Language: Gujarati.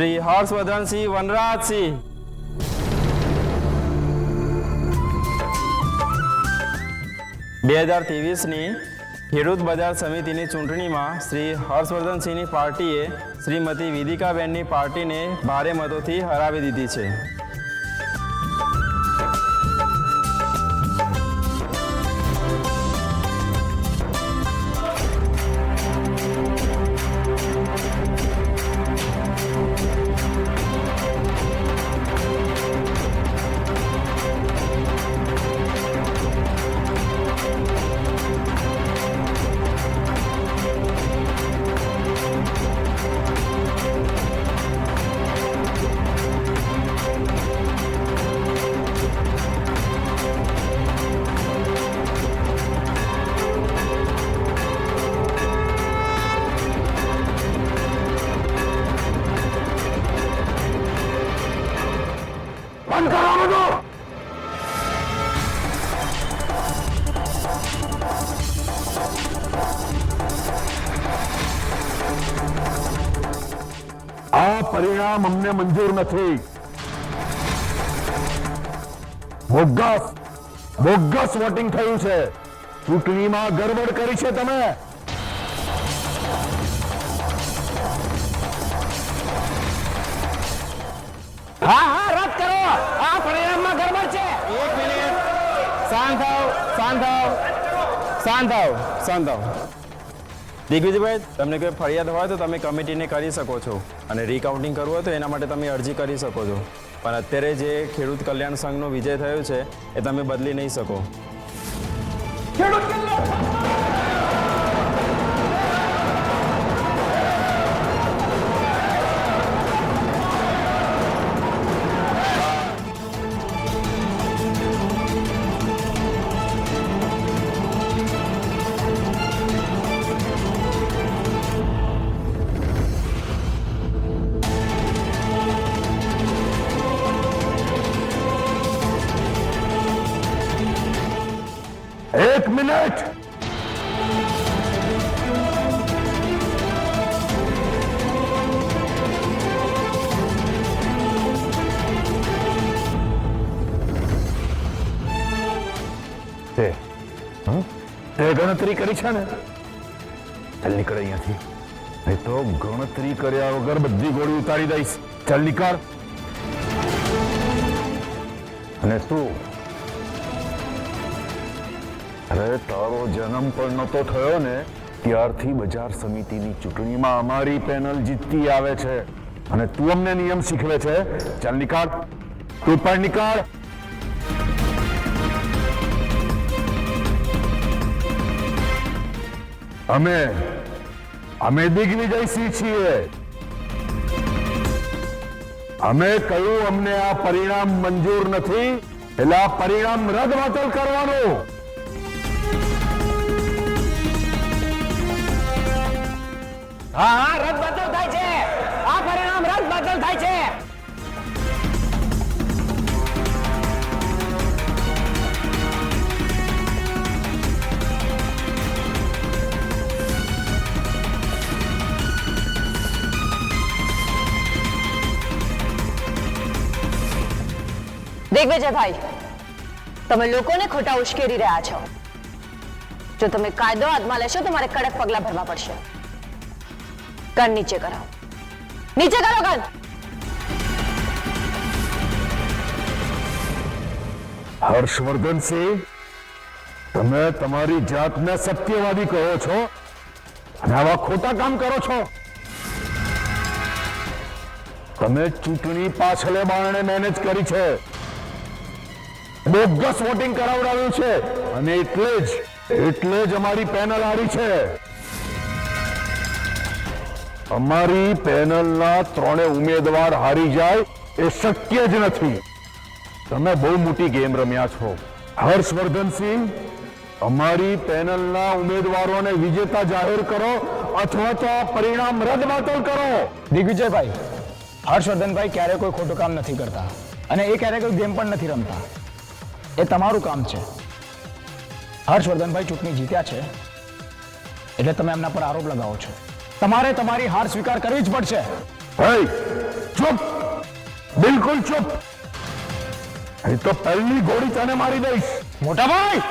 શ્રી હર્ષવર્ધનસિંહ વનરાજસિંહ। બે 2023ની ખેડૂત બજાર સમિતિની ચૂંટણીમાં શ્રી હર્ષવર્ધનસિંહની પાર્ટીએ શ્રીમતી વિદિકાબેનની પાર્ટીને ભારે મતોથી હરાવી દીધી છે। આ પરિણામ અમને મંજૂર નથી। બોગસ વોટિંગ થયું છે। ચૂંટણીમાં ગડબડ કરી છે તમે। હા રદ કરો। આ પરિણામમાં ગડબડ છે। એક મિનિટ, શાંત થાવ। દિગ્વિજયભાઈ, તમને કોઈ ફરિયાદ હોય તો તમે કમિટીને કરી શકો છો અને રીકાઉન્ટિંગ કરવું હોય તો એના માટે તમે અરજી કરી શકો છો, પણ અત્યારે જે ખેડૂત કલ્યાણ સંઘનો વિજય થયો છે એ તમે બદલી નહીં શકો। એક મિનિટ, તે ગણતરી કરી છે ને? ચાલ નીકળ અહીંયાથી, નહીં તો ગણતરી કર્યા વગર બધી ગોળી ઉતારી દઈશ। ચાલ નીકળ। અને તું, અરે તારો જન્મ પણ નતો થયો ને ત્યારથી બજાર સમિતિની ચૂંટણીમાં અમારી પેનલ જીતતી આવે છે અને તું અમને નિયમ શીખવે છે। ચાલ નીકાળ, તું પણ નીકાળ। અમે દિગ્વિજયસિંહ છીએ। અમે કહ્યું અમને આ પરિણામ મંજૂર નથી એટલે આ પરિણામ રદ-બદલ કરવાનું। હા રદ-બદલ થાય છે। આ પરિણામ રદ-બદલ થાય છે। દિગ્વિજયભાઈ, તમે લોકોને ખોટા ઉશ્કેરી રહ્યા છો। જો તમે કાયદો હાથમાં લેશો તો મારે કડક પગલાં ભરવા પડશે। ગન નીચે કરો, નીચે કરો ગન। હર્ષવર્ધનસિંહ, તમે તમારી જાતને સત્યવાદી કહો છો અને આવા ખોટા કામ કરો છો। તમે ચૂંટણી પાછલે બારણે મેનેજ કરી છે, બોગસ વોટિંગ કરાવડાવ્યું છે અને એટલે જ અમારી પેનલ હારી છે। અમારી પેનલના 3 ઉમેદવાર હારી જાય એ શક્ય જ નથી। તમે બહુ મોટી ગેમ રમ્યા છો। હર્ષવર્ધનસિંહ, અમારી પેનલના ઉમેદવારોને વિજેતા જાહેર કરો અથવા તો આ પરિણામ રદ-બદલ કરો। દિગ્વિજયભાઈ, હર્ષવર્ધનભાઈ ક્યારે કોઈ ખોટું કામ નથી કરતા અને એ ક્યારે કોઈ ગેમ પણ નથી રમતા। એ તમારું કામ છે। હર્ષવર્ધનભાઈ ચૂંટણી જીત્યા છે એટલે તમે એમના પર આરોપ લગાવો છો। તમારે તમારી હાર સ્વીકાર કરવી જ પડશે। ચૂપ, બિલકુલ ચૂપ. અહીં તો પહેલી ગોળી તને મારી દઈશ. મોટા ભાઈ